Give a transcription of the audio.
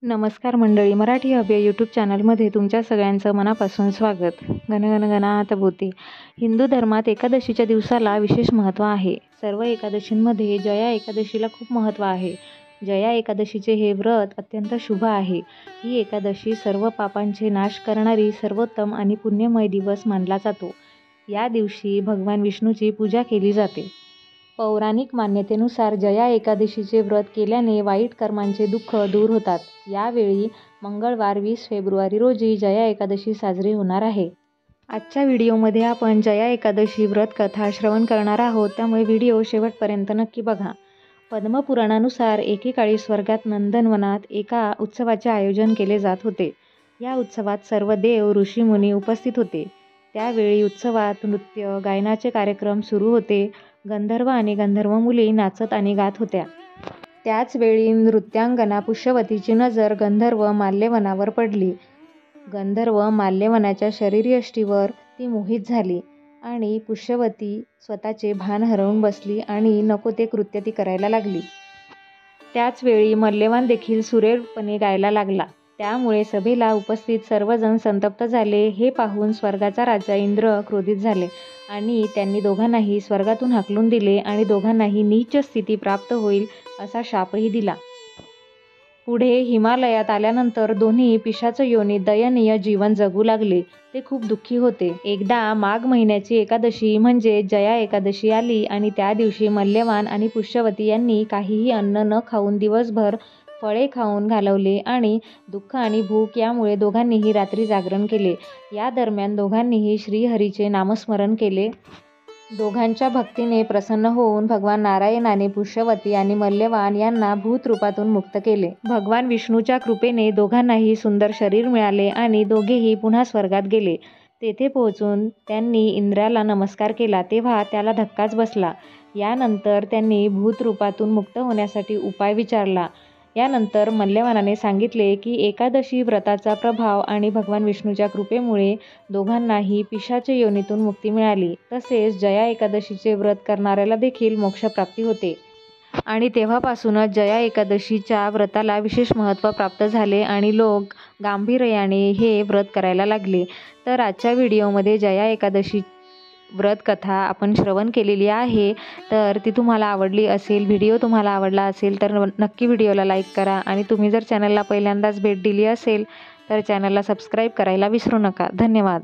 नमस्कार मंडळी, Marathi hub YouTube चॅनलमध्ये तुमच्या सगळ्यांचं मनापासून स्वागत. गण गणात भूते. हिंदू धर्मात एकादशीच्या दिवसाला विशेष महत्त्व आहे. सर्व एकादशींमध्ये जया एकादशीला खूप महत्त्व आहे. जया एकादशीचे हे व्रत अत्यंत शुभ आहे. ही एकादशी सर्व पापांचे नाश करणारी सर्वोत्तम आणि पुण्यमय दिवस मानला जातो. या दिवशी भगवान विष्णूची पूजा केली जाते. पौराणिक मान्यतेनुसार जया एकादशीचे व्रत केल्याने वाईट कर्मांचे दुःख दूर होतात. यावेळी मंगळवार 20 फेब्रुवारी रोजी जया एकादशी साजरी होणार आहे. आजच्या व्हिडिओमध्ये आपण जया एकादशी व्रत कथा श्रवण करणार आहोत, त्यामुळे व्हिडिओ शेवटपर्यंत नक्की बघा. पद्मपुराणानुसार एकेकाळी स्वर्गात नंदनवनात एका उत्सवाचे आयोजन केले जात होते. या उत्सवात सर्व देव ऋषीमुनी उपस्थित होते. त्यावेळी उत्सवात नृत्य गायनाचे कार्यक्रम सुरू होते. गंधर्व आणि गंधर्व मुली नाचत आणि गात होत्या. त्याचवेळी नृत्यांगना पुष्यवतीची नजर गंधर्व माल्यवनावर पडली. गंधर्व माल्यवनाच्या शरीरयष्टीवर ती मोहित झाली आणि पुष्यवती स्वतःचे भान हरवून बसली आणि नको ते कृत्य ती करायला लागली. त्याचवेळी मल्यवान देखील सुरेलपणे गायला लागला. त्यामुळे सभेला उपस्थित सर्वजण संतप्त झाले. हे पाहून स्वर्गाचा राजा इंद्र क्रोधित झाले आणि त्यांनी दोघांनाही स्वर्गातून हाकलून दिले आणि दोघांनाही नीच स्थिती प्राप्त होईल असा शापही दिला. पुढे हिमालयात आल्यानंतर दोन्ही पिशाच योनीत दयनीय जीवन जगू लागले. ते खूप दुःखी होते. एकदा माघ महिन्याची एकादशी म्हणजे जया एकादशी आली आणि त्या दिवशी मल्यवान आणि पुष्यवती यांनी काहीही अन्न न खाऊन दिवसभर फळे खाऊन घालवले आणि दुःख आणि भूक यामुळे दोघांनीही रात्री जागरण केले. या दरम्यान दोघांनीही श्रीहरीचे नामस्मरण केले. दोघांच्या भक्तीने प्रसन्न होऊन भगवान नारायणाने पुष्यवती आणि मल्यवान यांना भूत रूपातून मुक्त केले. भगवान विष्णूच्या कृपेने दोघांनाही सुंदर शरीर मिळाले आणि दोघेही पुन्हा स्वर्गात गेले. तेथे पोहोचून त्यांनी इंद्राला नमस्कार केला तेव्हा त्याला धक्काच बसला. यानंतर त्यांनी भूत रूपातून मुक्त होण्यासाठी उपाय विचारला. यानंतर मल्यवानाने सांगितले की एकादशी व्रताचा प्रभाव आणि भगवान विष्णूच्या कृपेमुळे दोघांनाही पिशाच योनीतून मुक्ती मिळाली. तसेच जया एकादशीचे व्रत करणाऱ्याला देखील मोक्षप्राप्ती होते. आणि तेव्हापासूनच जया एकादशीच्या व्रताला विशेष महत्त्व प्राप्त झाले आणि लोक गांभीर्याने हे व्रत करायला लागले. तर आजच्या व्हिडिओमध्ये जया एकादशी व्रत कथा आपण श्रवण केलेली आहे. तर ती तुम्हाला आवडली असेल, व्हिडिओ तुम्हाला आवडला असेल तर नक्की व्हिडिओला लाईक करा आणि तुम्ही जर चॅनलला पहिल्यांदाच भेट दिली असेल तर चॅनलला सबस्क्राईब करायला विसरू नका. धन्यवाद.